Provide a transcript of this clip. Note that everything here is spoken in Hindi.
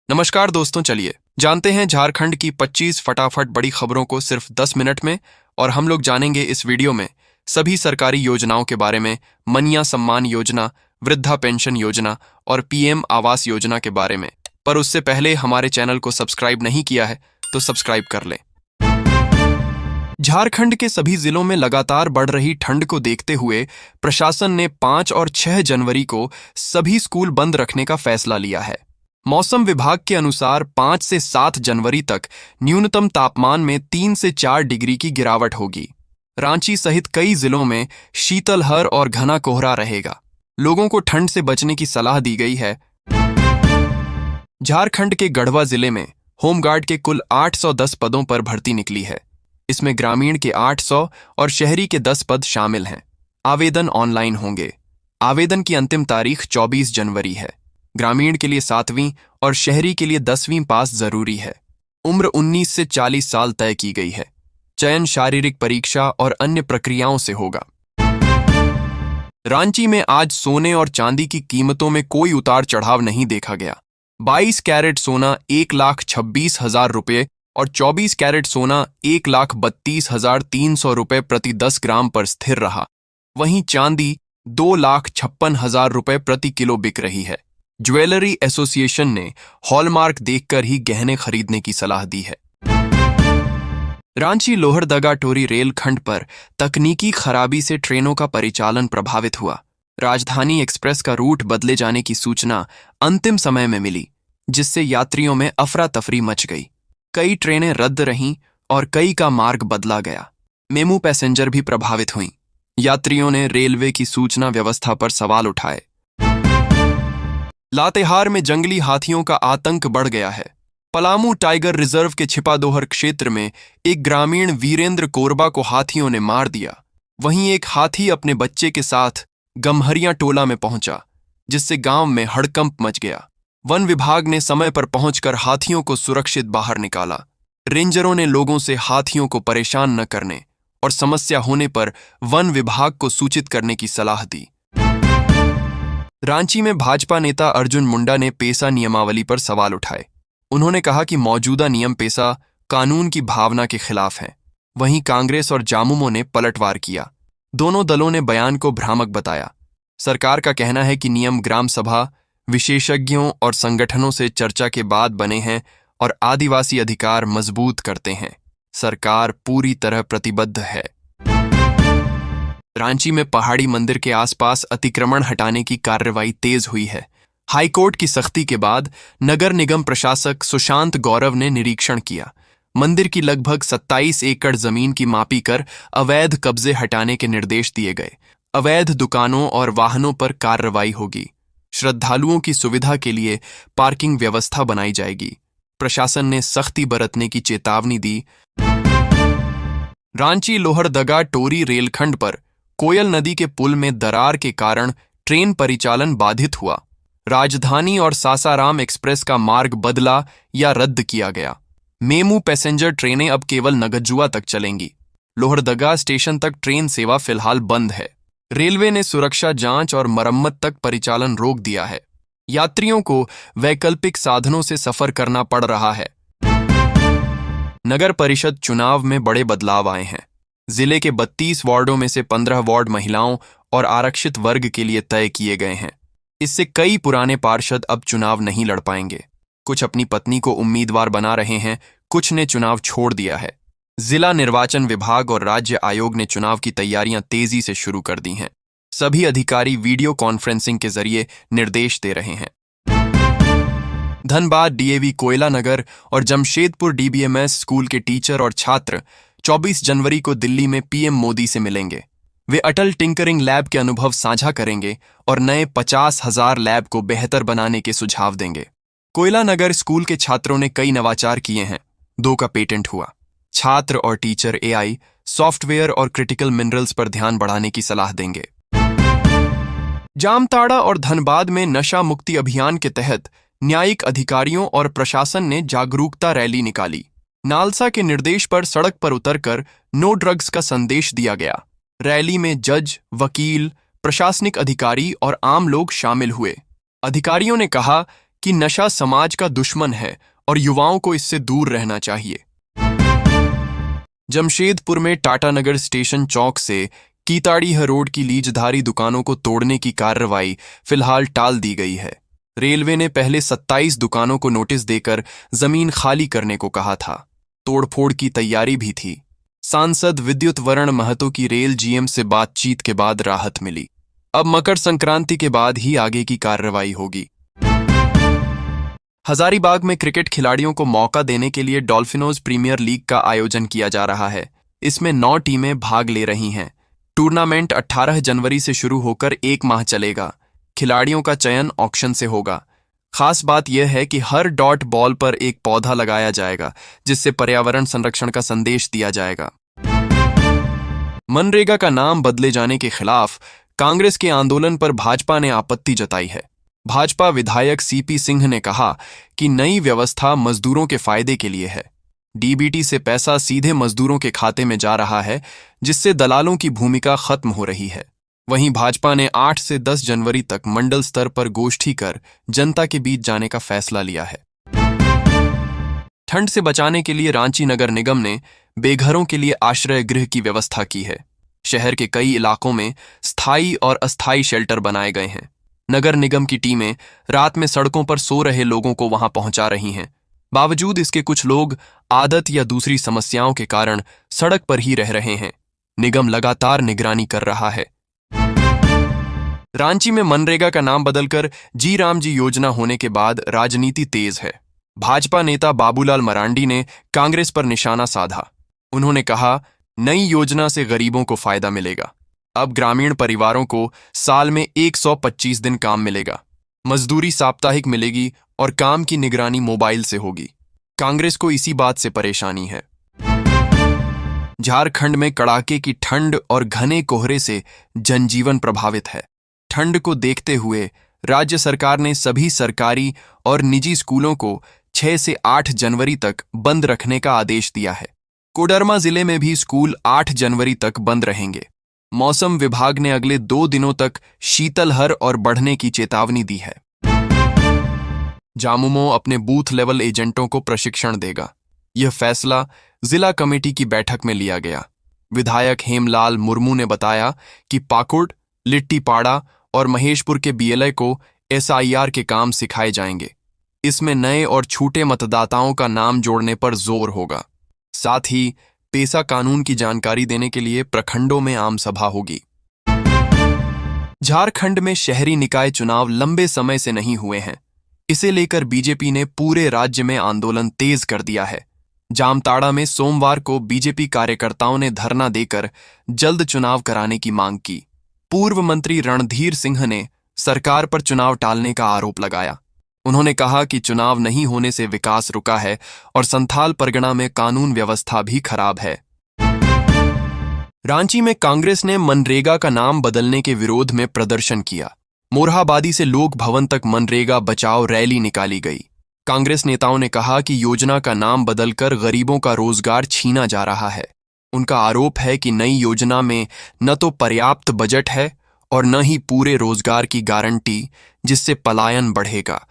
नमस्कार दोस्तों, चलिए जानते हैं झारखंड की 25 फटाफट बड़ी खबरों को सिर्फ 10 मिनट में। और हम लोग जानेंगे इस वीडियो में सभी सरकारी योजनाओं के बारे में, मनिया सम्मान योजना, वृद्धा पेंशन योजना और पीएम आवास योजना के बारे में। पर उससे पहले हमारे चैनल को सब्सक्राइब नहीं किया है तो सब्सक्राइब कर लें। झारखंड के सभी जिलों में लगातार बढ़ रही ठंड को देखते हुए प्रशासन ने 5 और 6 जनवरी को सभी स्कूल बंद रखने का फैसला लिया है। मौसम विभाग के अनुसार 5 से 7 जनवरी तक न्यूनतम तापमान में 3 से 4 डिग्री की गिरावट होगी। रांची सहित कई जिलों में शीतलहर और घना कोहरा रहेगा। लोगों को ठंड से बचने की सलाह दी गई है। झारखंड के गढ़वा जिले में होमगार्ड के कुल 810 पदों पर भर्ती निकली है। इसमें ग्रामीण के 800 और शहरी के 10 पद शामिल हैं। आवेदन ऑनलाइन होंगे। आवेदन की अंतिम तारीख 24 जनवरी है। ग्रामीण के लिए 7वीं और शहरी के लिए 10वीं पास जरूरी है। उम्र 19 से 40 साल तय की गई है। चयन शारीरिक परीक्षा और अन्य प्रक्रियाओं से होगा। रांची में आज सोने और चांदी की कीमतों में कोई उतार चढ़ाव नहीं देखा गया। 22 कैरेट सोना 1,26,000 रुपये और 24 कैरेट सोना 1,32,300 रुपये प्रति 10 ग्राम पर स्थिर रहा। वहीं चांदी 2,56,000 रुपये प्रति किलो बिक रही है। ज्वेलरी एसोसिएशन ने हॉलमार्क देखकर ही गहने खरीदने की सलाह दी है। रांची लोहरदगा टोरी रेलखंड पर तकनीकी खराबी से ट्रेनों का परिचालन प्रभावित हुआ। राजधानी एक्सप्रेस का रूट बदले जाने की सूचना अंतिम समय में मिली, जिससे यात्रियों में अफरा तफरी मच गई। कई ट्रेनें रद्द रहीं और कई का मार्ग बदला गया। मेमू पैसेंजर भी प्रभावित हुईं। यात्रियों ने रेलवे की सूचना व्यवस्था पर सवाल उठाए। लातेहार में जंगली हाथियों का आतंक बढ़ गया है। पलामू टाइगर रिजर्व के छिपादोहर क्षेत्र में एक ग्रामीण वीरेंद्र कोरबा को हाथियों ने मार दिया। वहीं एक हाथी अपने बच्चे के साथ गम्हरिया टोला में पहुंचा, जिससे गांव में हड़कंप मच गया। वन विभाग ने समय पर पहुंचकर हाथियों को सुरक्षित बाहर निकाला। रेंजरों ने लोगों से हाथियों को परेशान न करने और समस्या होने पर वन विभाग को सूचित करने की सलाह दी। रांची में भाजपा नेता अर्जुन मुंडा ने पेसा नियमावली पर सवाल उठाए। उन्होंने कहा कि मौजूदा नियम पेसा कानून की भावना के खिलाफ है। वहीं कांग्रेस और जामुमो ने पलटवार किया। दोनों दलों ने बयान को भ्रामक बताया। सरकार का कहना है कि नियम ग्राम सभा, विशेषज्ञों और संगठनों से चर्चा के बाद बने हैं और आदिवासी अधिकार मजबूत करते हैं। सरकार पूरी तरह प्रतिबद्ध है। रांची में पहाड़ी मंदिर के आसपास अतिक्रमण हटाने की कार्रवाई तेज हुई है। हाईकोर्ट की सख्ती के बाद नगर निगम प्रशासक सुशांत गौरव ने निरीक्षण किया। मंदिर की लगभग 27 एकड़ जमीन की मापी कर अवैध कब्जे हटाने के निर्देश दिए गए। अवैध दुकानों और वाहनों पर कार्रवाई होगी। श्रद्धालुओं की सुविधा के लिए पार्किंग व्यवस्था बनाई जाएगी। प्रशासन ने सख्ती बरतने की चेतावनी दी। रांची लोहरदगा टोरी रेलखंड पर कोयल नदी के पुल में दरार के कारण ट्रेन परिचालन बाधित हुआ। राजधानी और सासाराम एक्सप्रेस का मार्ग बदला या रद्द किया गया। मेमू पैसेंजर ट्रेनें अब केवल नगजुआ तक चलेंगी। लोहरदगा स्टेशन तक ट्रेन सेवा फिलहाल बंद है। रेलवे ने सुरक्षा जांच और मरम्मत तक परिचालन रोक दिया है। यात्रियों को वैकल्पिक साधनों से सफर करना पड़ रहा है। नगर परिषद चुनाव में बड़े बदलाव आए हैं। जिले के 32 वार्डों में से 15 वार्ड महिलाओं और आरक्षित वर्ग के लिए तय किए गए हैं। इससे कई पुराने पार्षद अब चुनाव नहीं लड़ पाएंगे। कुछ अपनी पत्नी को उम्मीदवार बना रहे हैं, कुछ ने चुनाव छोड़ दिया है। जिला निर्वाचन विभाग और राज्य आयोग ने चुनाव की तैयारियां तेजी से शुरू कर दी हैं। सभी अधिकारी वीडियो कॉन्फ्रेंसिंग के जरिए निर्देश दे रहे हैं। धनबाद डीएवी कोयला नगर और जमशेदपुर डीबीएमएस स्कूल के टीचर और छात्र 24 जनवरी को दिल्ली में पीएम मोदी से मिलेंगे। वे अटल टिंकरिंग लैब के अनुभव साझा करेंगे और नए 50,000 लैब को बेहतर बनाने के सुझाव देंगे। कोयला नगर स्कूल के छात्रों ने कई नवाचार किए हैं। 2 का पेटेंट हुआ। छात्र और टीचर एआई, सॉफ्टवेयर और क्रिटिकल मिनरल्स पर ध्यान बढ़ाने की सलाह देंगे। जामताड़ा और धनबाद में नशा मुक्ति अभियान के तहत न्यायिक अधिकारियों और प्रशासन ने जागरूकता रैली निकाली। नालसा के निर्देश पर सड़क पर उतरकर नो ड्रग्स का संदेश दिया गया। रैली में जज, वकील, प्रशासनिक अधिकारी और आम लोग शामिल हुए। अधिकारियों ने कहा कि नशा समाज का दुश्मन है और युवाओं को इससे दूर रहना चाहिए। जमशेदपुर में टाटानगर स्टेशन चौक से कीताड़ीह रोड की लीजधारी दुकानों को तोड़ने की कार्रवाई फिलहाल टाल दी गई है। रेलवे ने पहले 27 दुकानों को नोटिस देकर जमीन खाली करने को कहा था। तोड़फोड़ की तैयारी भी थी। सांसद विद्युत वरण महतो की रेल जीएम से बातचीत के बाद राहत मिली। अब मकर संक्रांति के बाद ही आगे की कार्रवाई होगी। हजारीबाग में क्रिकेट खिलाड़ियों को मौका देने के लिए डॉल्फिनोज प्रीमियर लीग का आयोजन किया जा रहा है। इसमें 9 टीमें भाग ले रही हैं। टूर्नामेंट 18 जनवरी से शुरू होकर 1 माह चलेगा। खिलाड़ियों का चयन ऑक्शन से होगा। खास बात यह है कि हर डॉट बॉल पर एक पौधा लगाया जाएगा, जिससे पर्यावरण संरक्षण का संदेश दिया जाएगा। मनरेगा का नाम बदले जाने के खिलाफ कांग्रेस के आंदोलन पर भाजपा ने आपत्ति जताई है। भाजपा विधायक सीपी सिंह ने कहा कि नई व्यवस्था मजदूरों के फायदे के लिए है। डीबीटी से पैसा सीधे मजदूरों के खाते में जा रहा है, जिससे दलालों की भूमिका खत्म हो रही है। वहीं भाजपा ने 8 से 10 जनवरी तक मंडल स्तर पर गोष्ठी कर जनता के बीच जाने का फैसला लिया है। ठंड से बचाने के लिए रांची नगर निगम ने बेघरों के लिए आश्रय गृह की व्यवस्था की है। शहर के कई इलाकों में स्थायी और अस्थायी शेल्टर बनाए गए हैं। नगर निगम की टीमें रात में सड़कों पर सो रहे लोगों को वहां पहुंचा रही हैं। बावजूद इसके कुछ लोग आदत या दूसरी समस्याओं के कारण सड़क पर ही रह रहे हैं। निगम लगातार निगरानी कर रहा है। रांची में मनरेगा का नाम बदलकर जी राम जी योजना होने के बाद राजनीति तेज है। भाजपा नेता बाबूलाल मरांडी ने कांग्रेस पर निशाना साधा। उन्होंने कहा, नई योजना से गरीबों को फायदा मिलेगा। अब ग्रामीण परिवारों को साल में 125 दिन काम मिलेगा। मजदूरी साप्ताहिक मिलेगी और काम की निगरानी मोबाइल से होगी। कांग्रेस को इसी बात से परेशानी है। झारखंड में कड़ाके की ठंड और घने कोहरे से जनजीवन प्रभावित है। ठंड को देखते हुए राज्य सरकार ने सभी सरकारी और निजी स्कूलों को 6 से 8 जनवरी तक बंद रखने का आदेश दिया है। कोडरमा जिले में भी स्कूल 8 जनवरी तक बंद रहेंगे। मौसम विभाग ने अगले 2 दिनों तक शीतलहर और बढ़ने की चेतावनी दी है। जामुमो अपने बूथ लेवल एजेंटों को प्रशिक्षण देगा। यह फैसला जिला कमेटी की बैठक में लिया गया। विधायक हेमलाल मुर्मू ने बताया कि पाकुड़, लिट्टीपाड़ा और महेशपुर के बीएलए को एसआईआर के काम सिखाए जाएंगे। इसमें नए और छूटे मतदाताओं का नाम जोड़ने पर जोर होगा। साथ ही पेसा कानून की जानकारी देने के लिए प्रखंडों में आम सभा होगी। झारखंड में शहरी निकाय चुनाव लंबे समय से नहीं हुए हैं। इसे लेकर बीजेपी ने पूरे राज्य में आंदोलन तेज कर दिया है। जामताड़ा में सोमवार को बीजेपी कार्यकर्ताओं ने धरना देकर जल्द चुनाव कराने की मांग की। पूर्व मंत्री रणधीर सिंह ने सरकार पर चुनाव टालने का आरोप लगाया। उन्होंने कहा कि चुनाव नहीं होने से विकास रुका है और संथाल परगना में कानून व्यवस्था भी खराब है। रांची में कांग्रेस ने मनरेगा का नाम बदलने के विरोध में प्रदर्शन किया। मोरहाबादी से लोक भवन तक मनरेगा बचाओ रैली निकाली गई। कांग्रेस नेताओं ने कहा कि योजना का नाम बदलकर गरीबों का रोजगार छीना जा रहा है। उनका आरोप है कि नई योजना में न तो पर्याप्त बजट है और न ही पूरे रोजगार की गारंटी, जिससे पलायन बढ़ेगा।